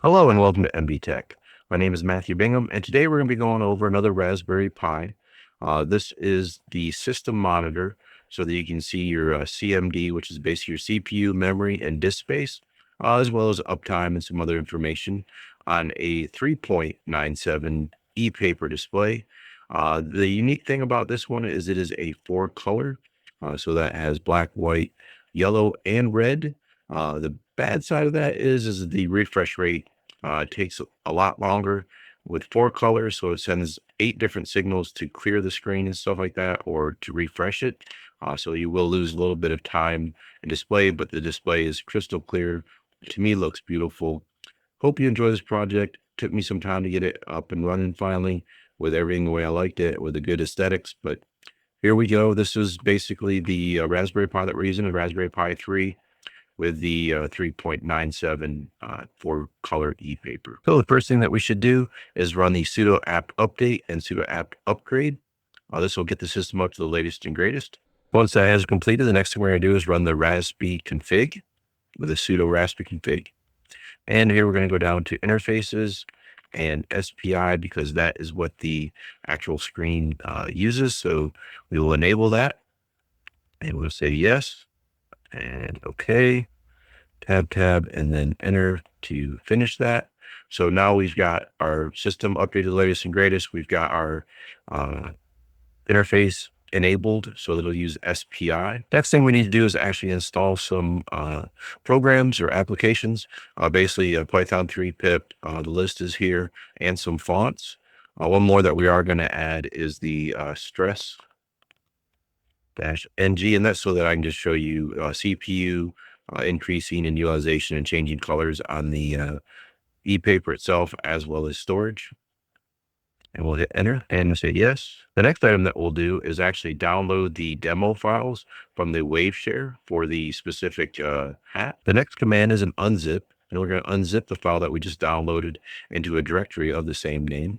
Hello and welcome to MB Tech. My name is Matthew Bingham, and today we're going to be going over another Raspberry Pi. This is the system monitor so that you can see your CMD, which is basically your CPU, memory, and disk space, as well as uptime and some other information on a 3.97 ePaper display. The unique thing about this one is it is a four color, so that has black, white, yellow, and red. The bad side of that is the refresh rate takes a lot longer with four colors, so it sends 8 different signals to clear the screen and stuff like that, or to refresh it. So you will lose a little bit of time in display, but the display is crystal clear. To me, looks beautiful. Hope you enjoy this project. Took me some time to get it up and running finally with everything the way I liked it, with the good aesthetics. But here we go. This is basically the Raspberry Pi that we're using, the Raspberry Pi 3 with the 3.97 for color ePaper. So the first thing that we should do is run the sudo apt update and sudo apt upgrade. This will get the system up to the latest and greatest. Once that has completed, the next thing we're going to do is run the raspi config with a sudo raspi config. And here we're going to go down to interfaces and SPI because that is what the actual screen uses. So we will enable that and we'll say yes and okay. Tab, and then enter to finish that. So now we've got our system updated to the latest and greatest. We've got our interface enabled, so it'll use SPI. Next thing we need to do is actually install some programs or applications. Basically, a Python 3 pip. The list is here, and some fonts. One more that we are going to add is the stress -ng, and that's so that I can just show you CPU increasing in utilization and changing colors on the ePaper itself, as well as storage. And we'll hit enter and say yes. The next item that we'll do is actually download the demo files from the Waveshare for the specific hat. The next command is an unzip, and we're going to unzip the file that we just downloaded into a directory of the same name.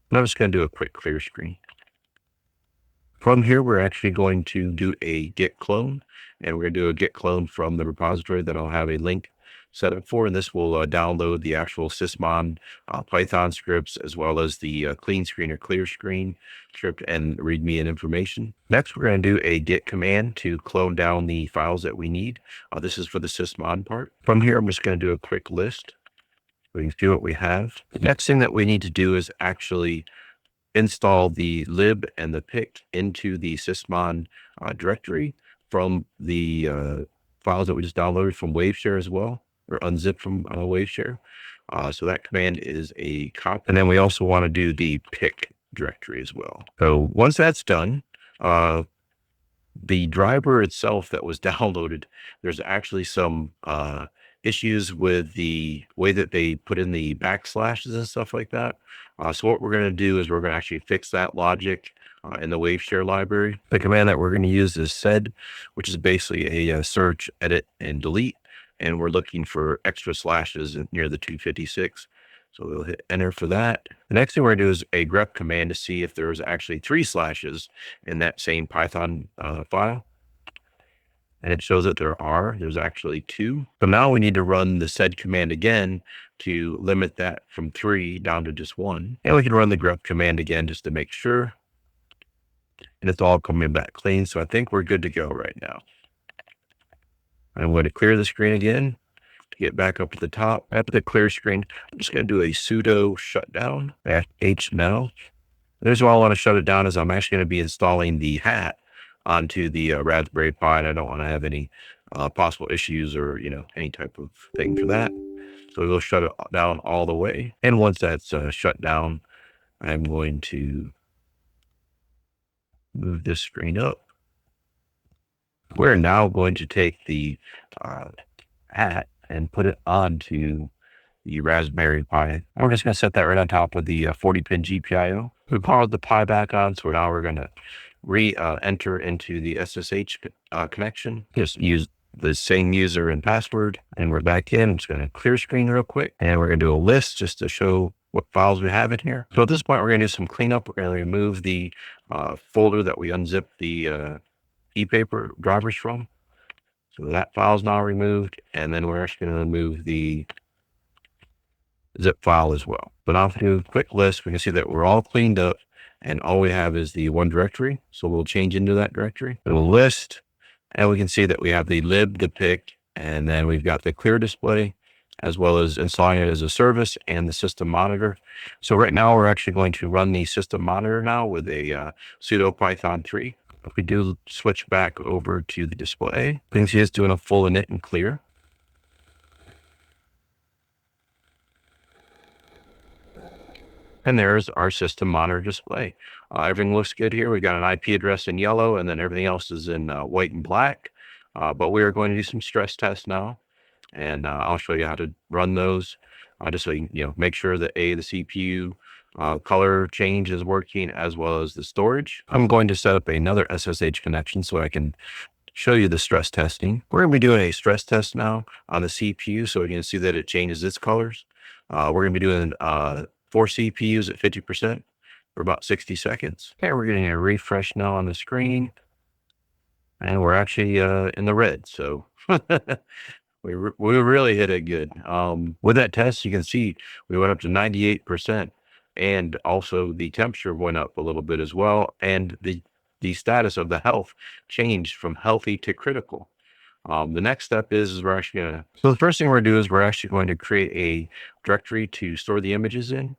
And I'm just going to do a quick clear screen. From here, we're actually going to do a git clone, and we're going to do a git clone from the repository that I'll have a link set up for, and this will download the actual sysmon Python scripts, as well as the clean screen or clear screen script and readme and information. Next, we're going to do a git command to clone down the files that we need. This is for the sysmon part. From here, I'm just going to do a quick list. We can see what we have. The next thing that we need to do is actually install the lib and the pic into the sysmon directory from the files that we just downloaded from Waveshare as well, or unzip from Waveshare. So that command is a copy. And then we also want to do the pic directory as well. So once that's done, the driver itself that was downloaded, there's actually some issues with the way that they put in the backslashes and stuff like that. So what we're going to do is we're going to actually fix that logic in the Waveshare library. The command that we're going to use is sed, which is basically a search, edit, and delete. And we're looking for extra slashes near the 256. So we'll hit enter for that. The next thing we're going to do is a grep command to see if there's actually 3 slashes in that same Python file. And it shows that there's actually 2. So now we need to run the sed command again to limit that from 3 down to just 1. And we can run the grep command again just to make sure. And it's all coming back clean. So I think we're good to go right now. I'm going to clear the screen again to get back up to the top. After the clear screen, I'm just going to do a sudo shutdown -h now. The reason why I want to shut it down is I'm actually going to be installing the hat onto the Raspberry Pi, and I don't want to have any possible issues or, any type of thing for that. So we'll shut it down all the way. And once that's shut down, I'm going to move this screen up. We're now going to take the hat and put it onto the Raspberry Pi. We're just going to set that right on top of the 40-pin GPIO. We powered the Pi back on, so now we're going to enter into the SSH connection. Just use the same user and password, and we're back in. I'm just going to clear screen real quick, and we're going to do a list just to show what files we have in here. So at this point, we're going to do some cleanup. We're going to remove the folder that we unzipped the ePaper drivers from. So that file is now removed, and then we're actually going to remove the zip file as well. But I'll do a quick list. We can see that we're all cleaned up and all we have is the one directory. So we'll change into that directory. We'll list, and we can see that we have the lib, the pick, and then we've got the clear display, as well as installing it as a service and the system monitor. So right now we're actually going to run the system monitor now with a sudo python 3. If we do switch back over to the display, you can see it's doing a full init and clear. And there's our system monitor display. Everything looks good here. We've got an IP address in yellow, and then everything else is in white and black. But we are going to do some stress tests now, and I'll show you how to run those. Just so you make sure that the CPU color change is working, as well as the storage. I'm going to set up another SSH connection so I can show you the stress testing. We're going to be doing a stress test now on the CPU, so we can see that it changes its colors. We're going to be doing 4 CPUs at 50% for about 60 seconds. Okay, we're getting a refresh now on the screen, and we're actually in the red. So we really hit it good. With that test, you can see we went up to 98%, and also the temperature went up a little bit as well, and the status of the health changed from healthy to critical. The next step is we're actually so the first thing we're going to do is we're actually going to create a directory to store the images in.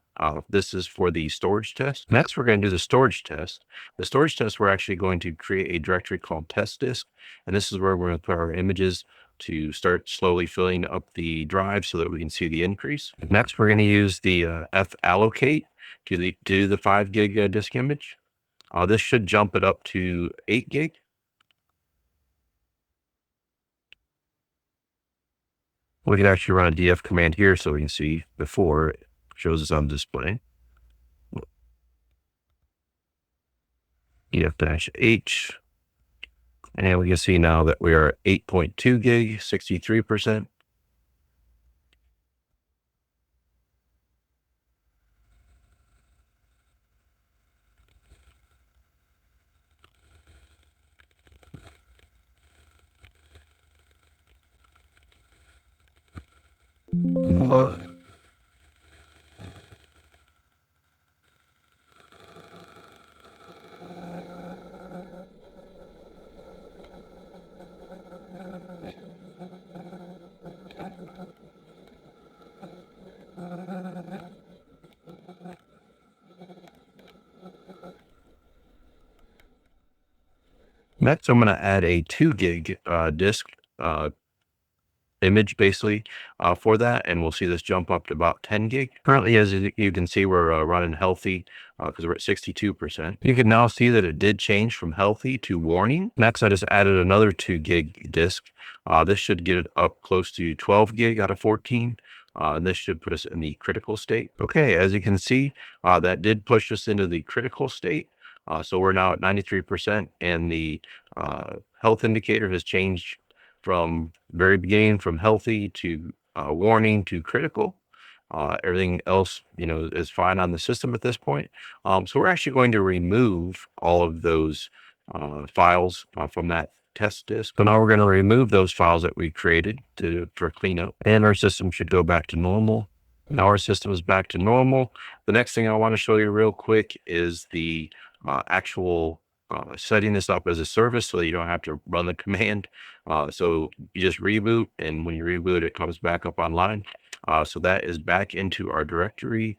This is for the storage test. Next, we're going to do the storage test. The storage test, we're actually going to create a directory called test disk. And this is where we're going to put our images to start slowly filling up the drive so that we can see the increase. Next, we're going to use the f allocate to do the 5 gig disk image. This should jump it up to 8 gig. We can actually run a df command here so we can see before it shows us on display. df-h, and we can see now that we are 8.2 gig, 63%. Next, I'm going to add a 2 gig disk image basically for that, and we'll see this jump up to about 10 gig. Currently, as you can see, we're running healthy because we're at 62%. You can now see that it did change from healthy to warning. Next, I just added another 2 gig disk. This should get it up close to 12 gig out of 14. And this should put us in the critical state. Okay, as you can see, that did push us into the critical state. So we're now at 93%, and the health indicator has changed from very beginning, from healthy to warning to critical. Everything else, is fine on the system at this point. So we're actually going to remove all of those files from that test disk. So now we're going to remove those files that we created for cleanup, and our system should go back to normal. Now our system is back to normal. The next thing I want to show you real quick is the actual setting this up as a service so that you don't have to run the command. So you just reboot, and when you reboot, it comes back up online. So that is back into our directory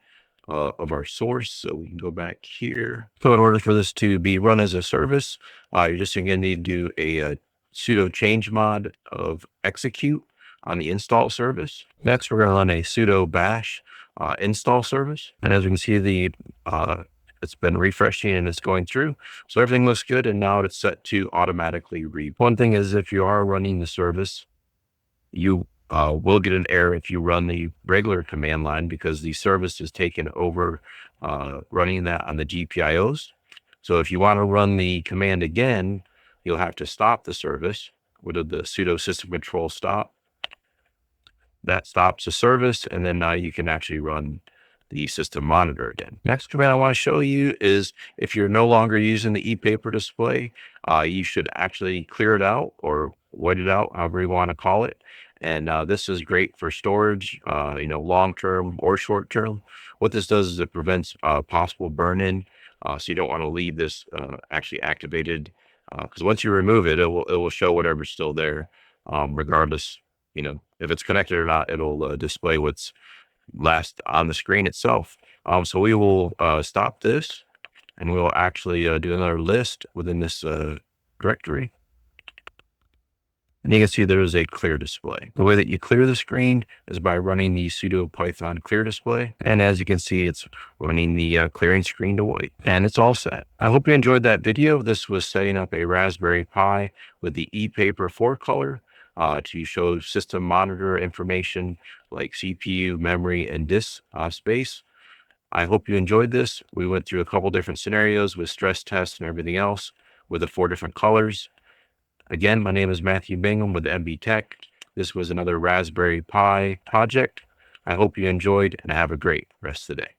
of our source. So we can go back here. So in order for this to be run as a service, you're just going to need to do a sudo change mod of execute on the install service. Next, we're going to run a sudo bash install service. And as we can see, it's been refreshing and it's going through. So everything looks good, and now it's set to automatically reboot. One thing is, if you are running the service, you will get an error if you run the regular command line, because the service is taken over running that on the GPIOs. So if you want to run the command again, you'll have to stop the service with the sudo system control stop. That stops the service, and then now you can actually run the system monitor again. Next command I want to show you is, if you're no longer using the epaper display, you should actually clear it out or white it out, however you want to call it. And this is great for storage, long term or short term. What this does is it prevents possible burn in. So you don't want to leave this actually activated, because once you remove it, it will show whatever's still there, regardless. If it's connected or not, it'll display what's last on the screen itself. So we will stop this, and we will actually do another list within this directory. And you can see there is a clear display. The way that you clear the screen is by running the sudo python clear display. And as you can see, it's running the clearing screen to white, and it's all set. I hope you enjoyed that video. This was setting up a Raspberry Pi with the epaper 4-color to show system monitor information like CPU, memory, and disk space. I hope you enjoyed this. We went through a couple different scenarios with stress tests and everything else with the 4 different colors. Again, my name is Matthew Bingham with MB Tech. This was another Raspberry Pi project. I hope you enjoyed, and have a great rest of the day.